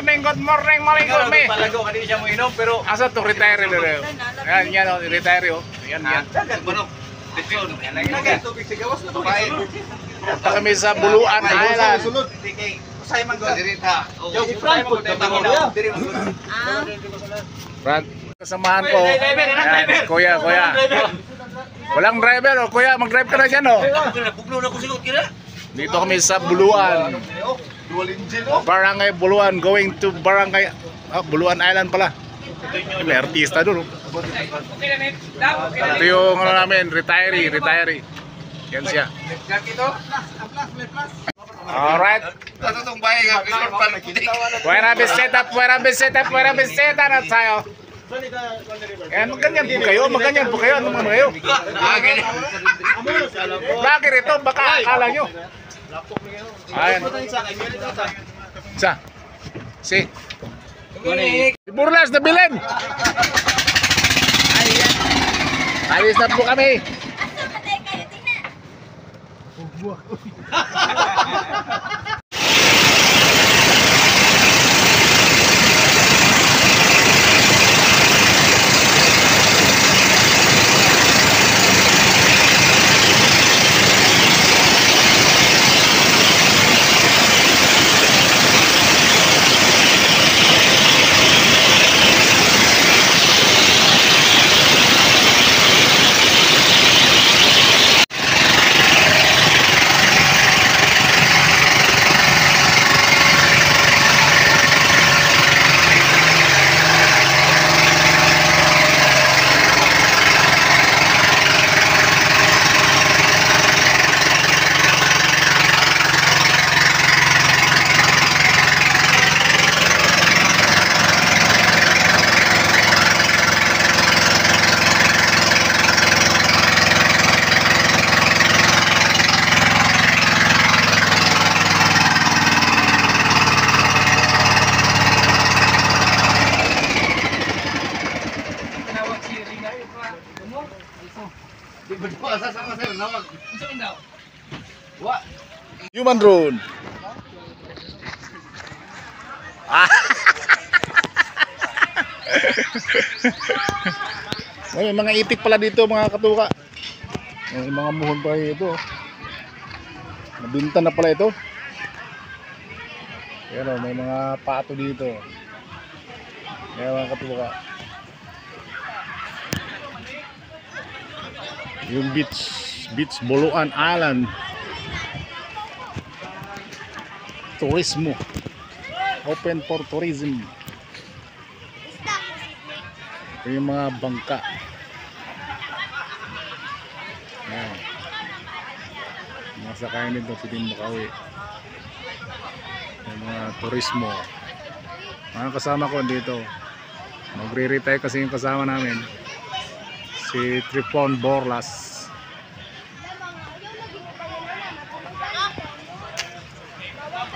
morning, me. Palago kanina siya mo inom pero Asa to retire rin. Yan, oh, retire oh. Yan. ano? Tison. Yan tubig sa gawas na babae. Punta kami sa Buluan Island. Sulod. Usay man go dirita. Yo, usay man go diri mo. Brad, kasamahan ko. Yan, kuya. Walang driver oh, kuya, mag-drive ka na dyan oh. Buglo na ko sigot kira. Dito kami sa Buluan. Dual engine oh. Barangay Buluan, going to Barangay Buluan Island pala. May artista doon. Ito yung ano namin, retiree. Yan siya. Alright. Tatong bahay nga pisor pa nakinig. Pwera biseta na tayo. Yan, maganyan po kayo. Ano mga kayo? Vlogger ito, baka akala nyo. Ayan. Isa. Si Burlas na bilin. Alis na po kami. Human drone. May mga itik pala dito mga katuka. May mga muhon pa ito. Nabinta na pala ito. Pero may mga pato dito. Kaya mga katuka. Yung beach Buluan Island. Turismo. Open for tourism. Ito yung mga bangka. Ayan. Mga sakayan dito pitin Makawi. Yung mga turismo. Mga kasama ko dito. Magre-retire kasi yung kasama namin. Si Tripon Borlas.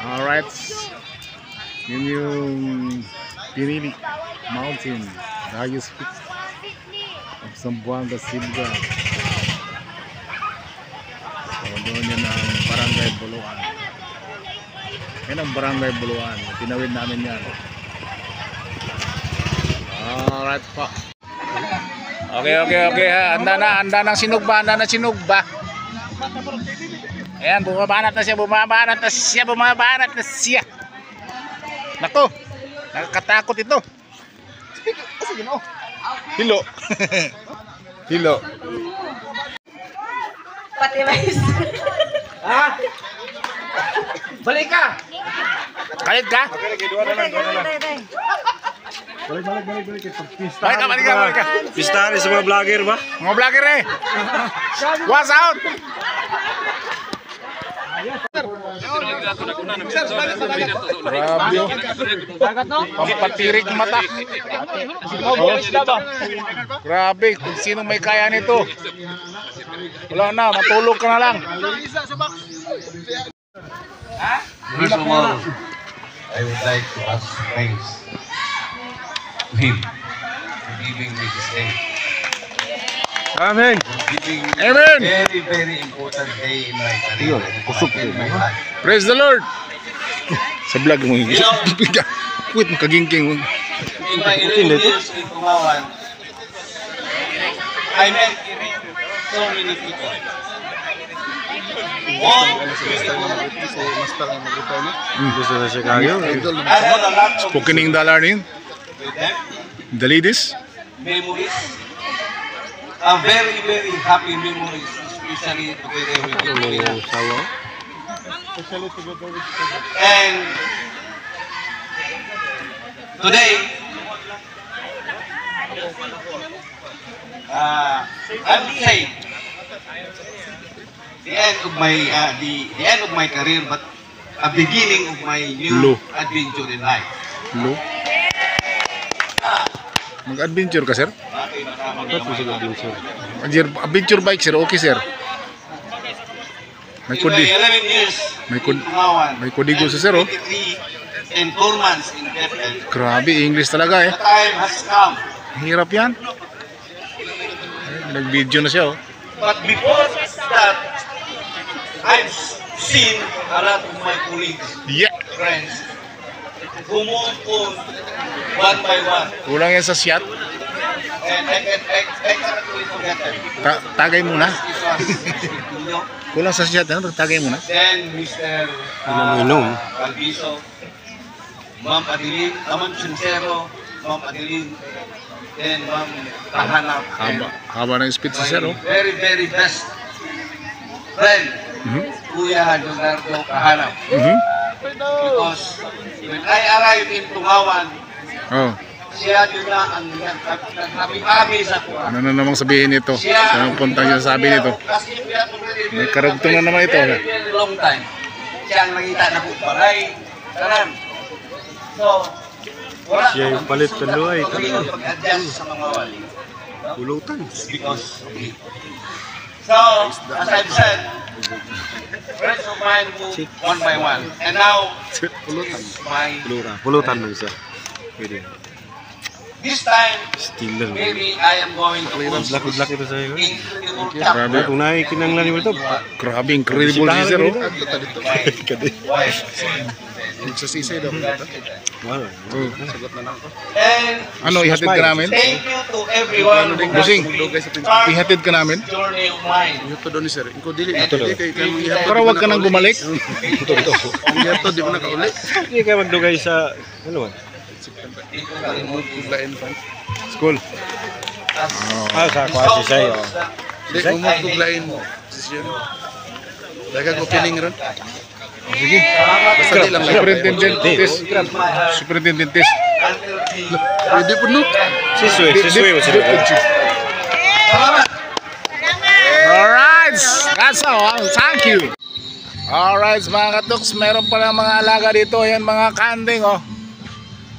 Alright. Yun yung Pinili Mountain. Highest peak of Zamboanga, Silga. So doon yun ang Barangay Buluan. Yan ang Barangay Buluan. Tinawid namin yan. Alright po. Okay ha. Anda ng sinugba. Ayan, bumabanat na siya. Nako, nakakatakot ito. Hilo. Pati mais. Balik ka. Kalit ka? Balik ka. Pistahan sa mga vlogger ba? Mga vlogger eh. What's out? Grabe oh. Pampatirik mata. Grabe, kung sino may kaya nito. Wala na, matulog ka na lang. First of all, I would like to ask thanks to him for giving me this day. Amen. Giving me Amen. a very, very important day in my career. In my life. Praise the Lord. Sa vlog mo. Quit makagingking mo. In my 11 years in Tumawan, I met so many people. All Gusto na siya kayo. I had a lot of Spokening dollar rin. with them, The ladies. memories, a very, very happy memories, especially together with you. Sawa. And today, I would say the end of my the end of my career, but a beginning of my new Hello. adventure in life. Hello. Mag-adventure ka, sir? Adventure bike, sir. Okay, sir. May In my kudi. 11 years May kud- in Tumawan, may kudigo sa sir, oh. 23 and 4 months in Bethel, Grabe, English talaga eh. the time has come. Hirap yan. Ay, nag-video na siya, oh. But before that, I've seen a lot of my colleagues, Yeah. friends, who move on one by one. Kulang yan sa shot. And I cannot really forget them. Tagay muna. It was Julio, Kulang sa shot, ano? Tagay muna. then Mr. Inom. Calviso, Ma'am Adeline, Ma'am Sincero, Ma'am Adeline, then Ma'am Kahanap, and Haba ng speed sa my sir, oh. very, very best friend, Mhm. Kuya Leonardo Kahanap. Mhm. Because when I arrived in Tumawan, Oh, siya yun na ang naghabi-habi sa kuha. ano na namang sabihin nito? Siya Anong puntang niya sabi nito? Kasi we are already May karugtong na naman ito. very, very long time. Siya ang nakita na po baray, kanan. So, wala Siya yung palit ng luay. pag-adjust sa mga wali. Pulutan. Because of me. So, as I've said, friends of mine move one by one. And now, my Pulutan mo isa. Pwede. this time, Stealer. maybe I am going to post Black ito sa'yo. incredible Grabe. chapter. Kung nakikinanglan mo ito. Grabe, incredible si sir, oh. Wife. Sa sisay daw. Wow. And Ano, ihatid ka namin? thank you to everyone who has Busing, part ihatid ka namin? journey of mine. Ito doon ni sir. Ikaw dili. Dili. Para wag ka nang bumalik. Ito, di mo nakauli. Hindi ka magdugay sa... Ano ba? School. Ah, sa kwasi sa'yo. Di, umutuglain mo. Dagang opening ron. Sige. Basta di lang. Superintendent test. Superintendent test. Pwede po no. Siswe mo sila. Alright. That's all. Thank you. Alright mga katuks. Meron pala mga alaga dito. Yan mga kanding, oh.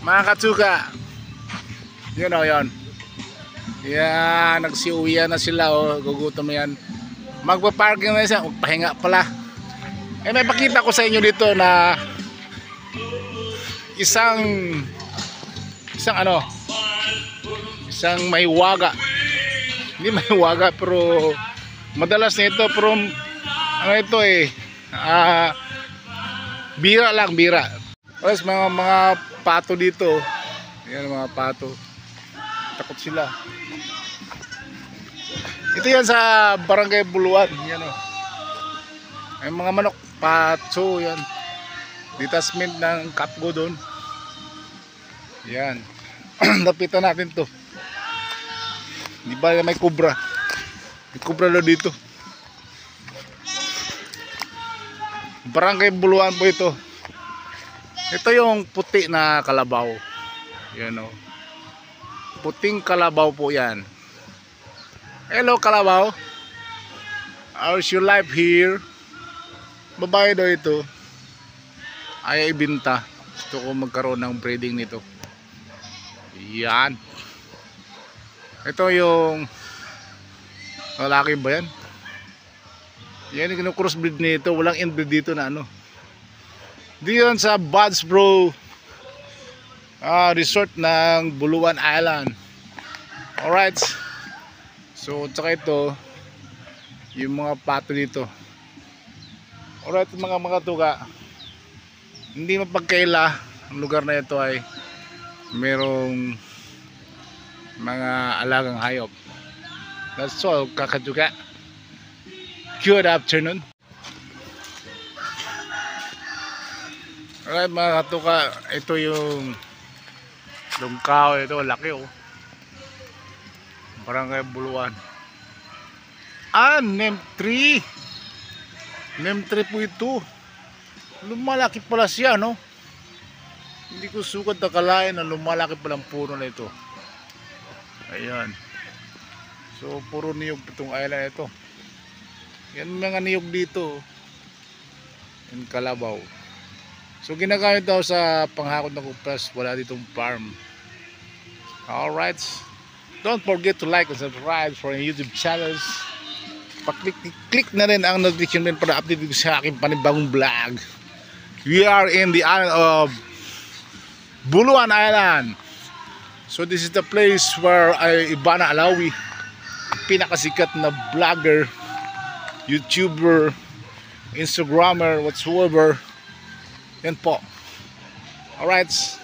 Mga katsuka. Yun, oh, yun. Yan. Nagsiuwian na sila, oh. Gugutom na yan. Magpa-parking na siya. Pahinga pala. Eh, may pakita ko sa inyo dito na isang may waga. Hindi may waga pero madalas nito pero ano ito bira lang, bira. Tapos mga pato dito. Yan mga pato. Takot sila. Ito yan sa Barangay Buluan. Yan o. Ay mga manok, patso yan. Detachment ng Kapgo doon. Yan. Lapitan natin to. Di ba may kubra? May kubra na dito. Barangay Buluan po ito. Ito yung puti na kalabaw. Yan o. Puting kalabaw po yan. Hello kalabaw. How's your life here? Babae daw ito. Ayaw ibinta. Gusto ko magkaroon ng breeding nito. Yan. Ito yung lalaki ba yan? Yan yung crossbreed nito. Walang inbreed dito na ano. Diyan sa Buds Bro resort ng Buluan Island. Alright. So tsaka ito yung mga pato dito. Alright mga tuga. hindi mapagkaila ang lugar na ito ay merong mga alagang hayop. That's all, kakatuka. Good afternoon. Alright mga katuka, ito yung lungkaw, ito laki oh. Barangay Buluan. NEM 3. NEM 3 po ito. Lumalaki pala siya, no? Hindi ko sukat nakalain na lumalaki palang puno na ito. Ayan. So puro niyog itong island ito. Yan mga niyog dito. Yung kalabaw. So ginagamit daw sa panghakot ng kupras. Wala ditong farm. Alright. Don't forget to like and subscribe for our YouTube channels. Click na rin ang notification bell para update ko sa aking panibagong vlog. We are in the island of Buluan Island. So this is the place where Ivana Alawi, pinakasikat na vlogger, YouTuber, Instagrammer, whatsoever. Yan po. Alright.